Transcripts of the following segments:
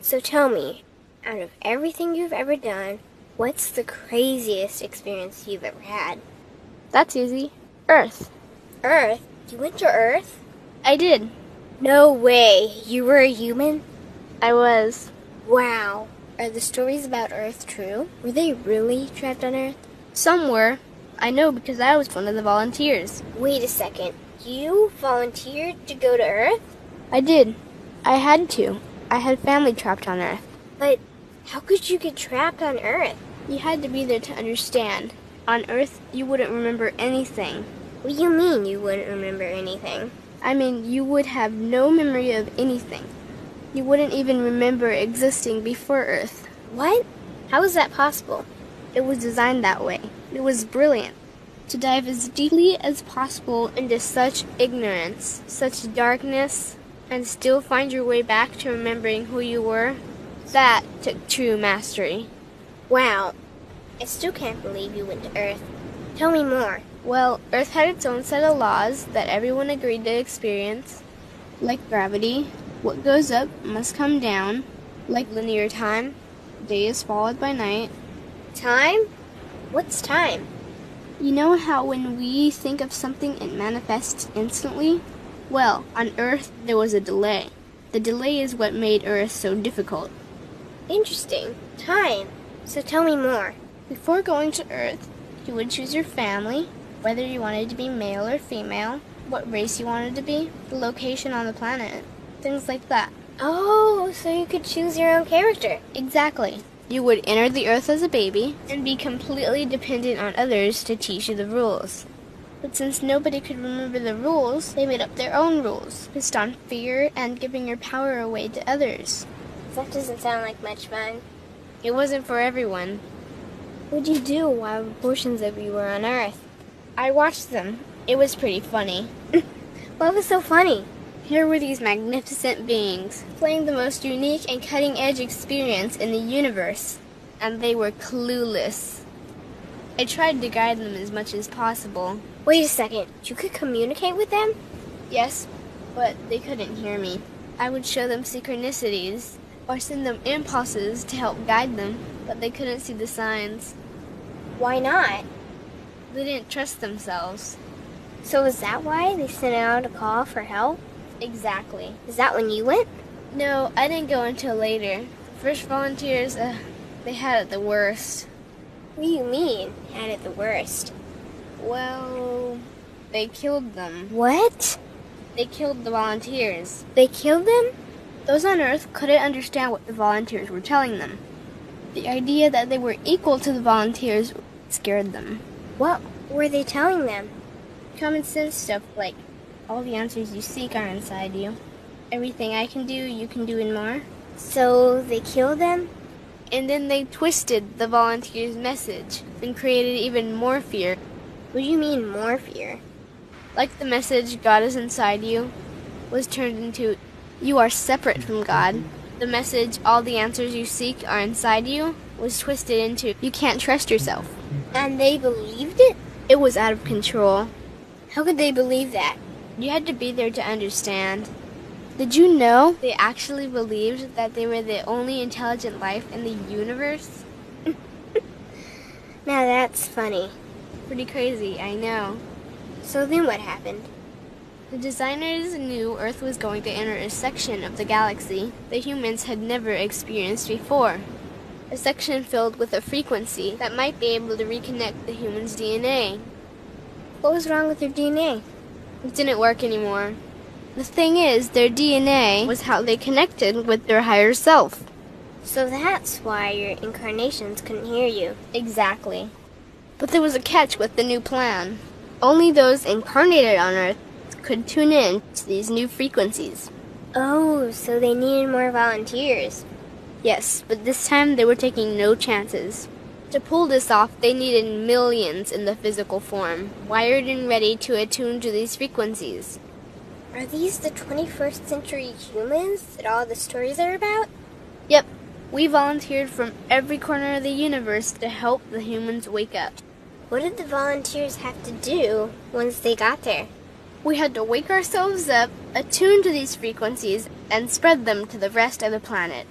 So tell me, out of everything you've ever done, what's the craziest experience you've ever had? That's easy. Earth. Earth? You went to Earth? I did. No way. You were a human? I was. Wow. Are the stories about Earth true? Were they really trapped on Earth? Some were. I know because I was one of the volunteers. Wait a second. You volunteered to go to Earth? I did. I had to. I had family trapped on Earth. But how could you get trapped on Earth? You had to be there to understand. On Earth, you wouldn't remember anything. What do you mean you wouldn't remember anything? I mean, you would have no memory of anything. You wouldn't even remember existing before Earth. What? How is that possible? It was designed that way. It was brilliant. To dive as deeply as possible into such ignorance, such darkness, and still find your way back to remembering who you were, that took true mastery. Wow. I still can't believe you went to Earth. Tell me more. Well, Earth had its own set of laws that everyone agreed to experience, like gravity. What goes up must come down, like linear time. Day is followed by night. Time? What's time? You know how when we think of something it manifests instantly? Well, on Earth there was a delay. The delay is what made Earth so difficult. Interesting. Time. So tell me more. Before going to Earth, you would choose your family, whether you wanted to be male or female, what race you wanted to be, the location on the planet, things like that. Oh, so you could choose your own character. Exactly. You would enter the Earth as a baby and be completely dependent on others to teach you the rules. But since nobody could remember the rules, they made up their own rules, based on fear and giving your power away to others. That doesn't sound like much fun. It wasn't for everyone. What'd you do while portions of you were on Earth? I watched them. It was pretty funny. What was so funny? Here were these magnificent beings, playing the most unique and cutting-edge experience in the universe, and they were clueless. I tried to guide them as much as possible. Wait a second, you could communicate with them? Yes, but they couldn't hear me. I would show them synchronicities, or send them impulses to help guide them, but they couldn't see the signs. Why not? They didn't trust themselves. So is that why they sent out a call for help? Exactly. Is that when you went? No, I didn't go until later. The first volunteers, they had it the worst. What do you mean, had it the worst? Well, they killed them. What? They killed the volunteers. They killed them? Those on Earth couldn't understand what the volunteers were telling them. The idea that they were equal to the volunteers scared them. What were they telling them? Common sense stuff like, all the answers you seek are inside you. Everything I can do, you can do and more. So they killed them? And then they twisted the volunteers' message and created even more fear. What do you mean, more fear? Like the message, God is inside you, was turned into, you are separate from God. The message, all the answers you seek are inside you, was twisted into, you can't trust yourself. And they believed it? It was out of control. How could they believe that? You had to be there to understand. Did you know they actually believed that they were the only intelligent life in the universe? Now that's funny. Pretty crazy, I know. So then what happened? The designers knew Earth was going to enter a section of the galaxy that humans had never experienced before. A section filled with a frequency that might be able to reconnect the human's DNA. What was wrong with their DNA? It didn't work anymore. The thing is, their DNA was how they connected with their higher self. So that's why your incarnations couldn't hear you. Exactly. But there was a catch with the new plan. Only those incarnated on Earth could tune in to these new frequencies. Oh, so they needed more volunteers. Yes, but this time they were taking no chances. To pull this off, they needed millions in the physical form, wired and ready to attune to these frequencies. Are these the 21st century humans that all the stories are about? Yep. We volunteered from every corner of the universe to help the humans wake up. What did the volunteers have to do once they got there? We had to wake ourselves up, attune to these frequencies, and spread them to the rest of the planet.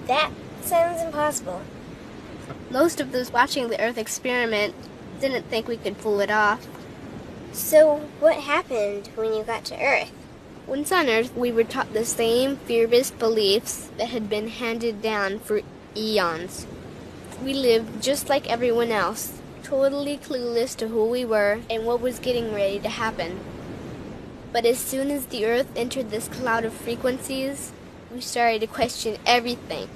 That sounds impossible. Most of those watching the Earth experiment didn't think we could pull it off. So, what happened when you got to Earth? Once on Earth, we were taught the same fear-based beliefs that had been handed down for eons. We lived just like everyone else, totally clueless to who we were and what was getting ready to happen. But as soon as the Earth entered this cloud of frequencies, we started to question everything.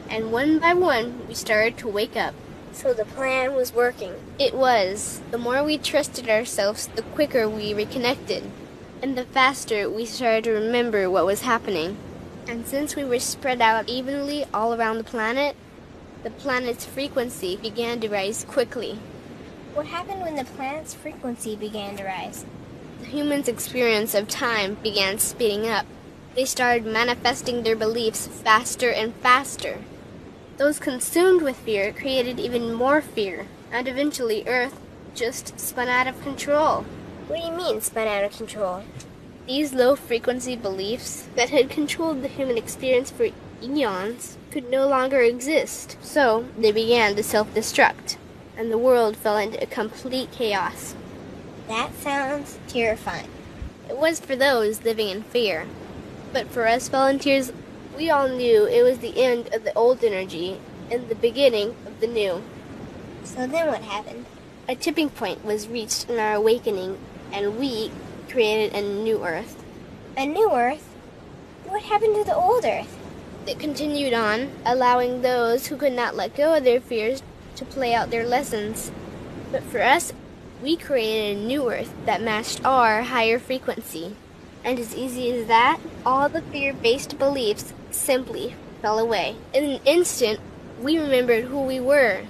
And one by one, we started to wake up. So the plan was working. It was. The more we trusted ourselves, the quicker we reconnected. And the faster we started to remember what was happening. And since we were spread out evenly all around the planet's frequency began to rise quickly. What happened when the planet's frequency began to rise? The humans' experience of time began speeding up. They started manifesting their beliefs faster and faster. Those consumed with fear created even more fear, and eventually Earth just spun out of control. What do you mean, spun out of control? These low-frequency beliefs that had controlled the human experience for eons could no longer exist, so they began to self-destruct, and the world fell into complete chaos. That sounds terrifying. It was for those living in fear, but for us volunteers, we all knew it was the end of the old energy and the beginning of the new. So then what happened? A tipping point was reached in our awakening, and we created a new Earth. A new Earth? What happened to the old Earth? It continued on, allowing those who could not let go of their fears to play out their lessons. But for us, we created a new Earth that matched our higher frequency. And as easy as that, all the fear-based beliefs simply fell away. In an instant, we remembered who we were.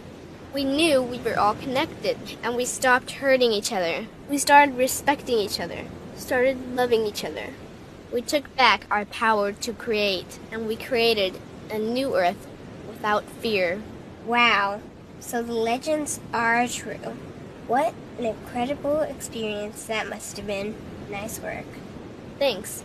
We knew we were all connected, and we stopped hurting each other. We started respecting each other, started loving each other. We took back our power to create, and we created a new Earth without fear. Wow, so the legends are true. What an incredible experience that must have been. Nice work. Thanks.